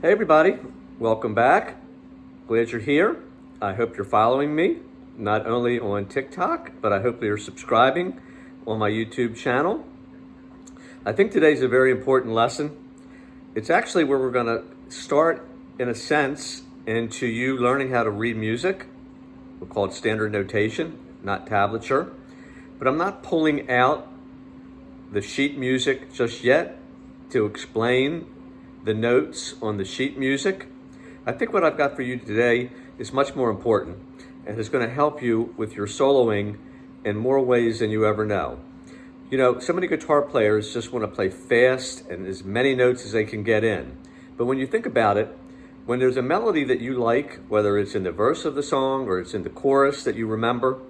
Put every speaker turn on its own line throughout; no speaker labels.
Hey everybody, welcome back. Glad you're here. I hope you're following me, not only on TikTok, but I hope you're subscribing on my YouTube channel. I think today's a very important lesson. It's actually where we're gonna start, in a sense, into you learning how to read music. We'll call it standard notation, not tablature. But I'm not pulling out the sheet music just yet to explain the notes on the sheet music. I think what I've got for you today is much more important and is going to help you with your soloing in more ways than you ever know. You know, so many guitar players just want to play fast and as many notes as they can get in. But when you think about it, when there's a melody that you like, whether it's in the verse of the song or it's in the chorus that you remember,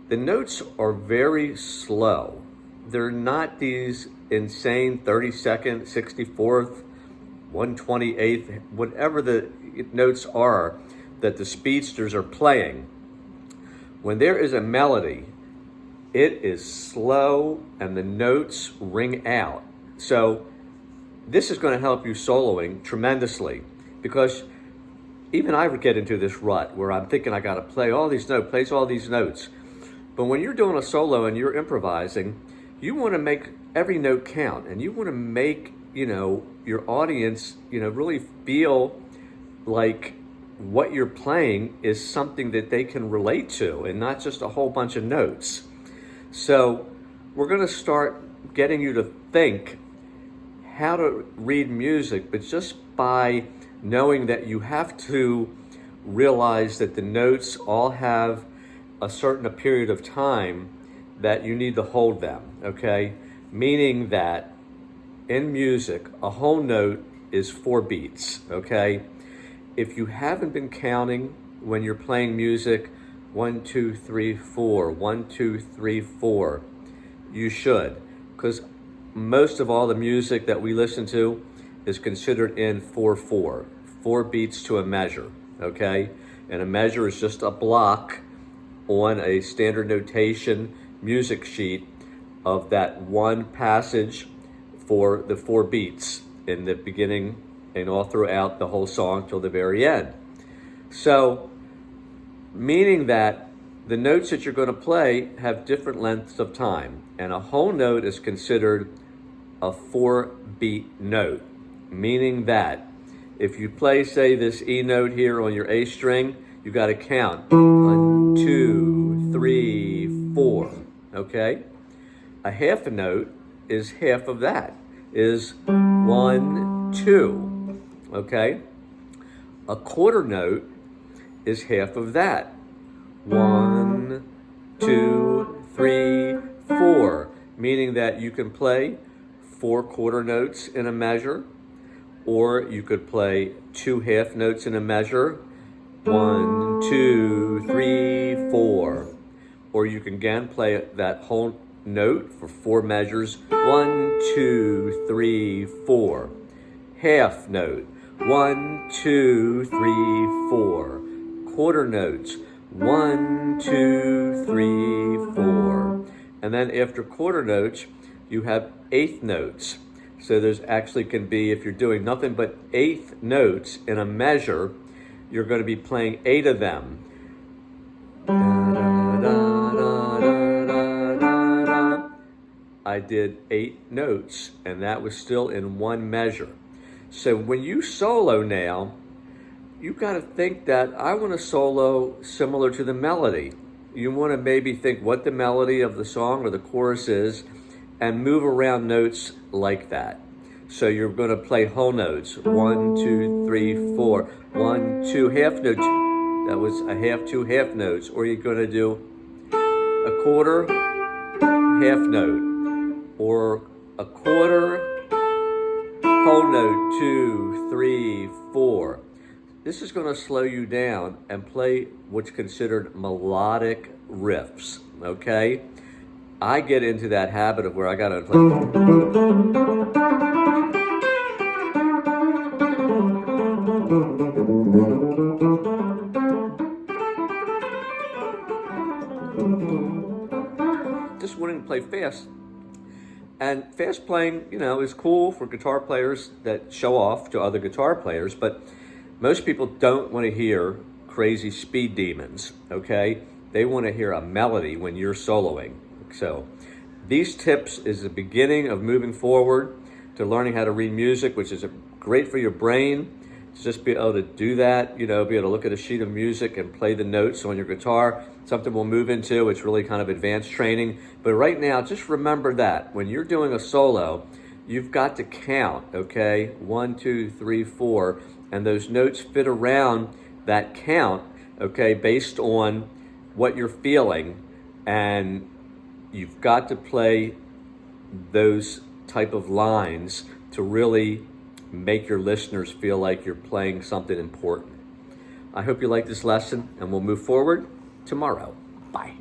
the notes are very slow. They're not these insane 32nd, 64th, 128th, whatever the notes are that the speedsters are playing. When there is a melody, it is slow and the notes ring out. So this is going to help you soloing tremendously, because even I would get into this rut where I'm thinking I got to play all these notes, plays all these notes. But when you're doing a solo and you're improvising, you want to make every note count, and you want to make, your audience, really feel like what you're playing is something that they can relate to and not just a whole bunch of notes. So we're going to start getting you to think how to read music, but just by knowing that you have to realize that the notes all have a certain period of time that you need to hold them, okay? Meaning that in music, a whole note is 4 beats, okay? If you haven't been counting when you're playing music, 1, 2, 3, 4, 1, 2, 3, 4, you should, because most of all the music that we listen to is considered in 4/4, 4 beats to a measure, okay? And a measure is just a block on a standard notation music sheet of that one passage for the 4 beats in the beginning and all throughout the whole song till the very end. So, meaning that the notes that you're going to play have different lengths of time, and a whole note is considered a 4-beat note, meaning that if you play, say, this E note here on your A string, you got to count 1, 2, 3, 4, okay? A half a note is half of that, is 1, 2, okay? A quarter note is half of that, 1, 2, 3, 4, meaning that you can play 4 quarter notes in a measure, or you could play 2 half notes in a measure, 1, 2, 3, 4. Or you can again play that whole note for 4 measures, 1, 2, 3, 4. Half note, 1, 2, 3, 4. Quarter notes, 1, 2, 3, 4. And then after quarter notes, you have eighth notes. So there's actually can be, if you're doing nothing but eighth notes in a measure, you're going to be playing 8 of them. I did 8 notes, and that was still in one measure. So when you solo now, you've got to think that I want to solo similar to the melody. You want to maybe think what the melody of the song or the chorus is and move around notes like that. So you're going to play whole notes, 1, 2, 3, 4, 1, 2 half notes. That was a half, 2 half notes. Or you're going to do a quarter, half note, or a quarter, whole note, 2, 3, 4. This is going to slow you down and play what's considered melodic riffs, okay? I get into that habit of where I got to play. Just wanting to play fast. And fast playing, is cool for guitar players that show off to other guitar players, but most people don't want to hear crazy speed demons, okay? They want to hear a melody when you're soloing. So these tips is the beginning of moving forward to learning how to read music, which is great for your brain. To just be able to do that, be able to look at a sheet of music and play the notes on your guitar. Something we'll move into. It's really kind of advanced training. But right now, just remember that when you're doing a solo, you've got to count, okay? 1, 2, 3, 4. And those notes fit around that count, okay, based on what you're feeling. And you've got to play those type of lines to really make your listeners feel like you're playing something important. I hope you like this lesson, and we'll move forward tomorrow. Bye.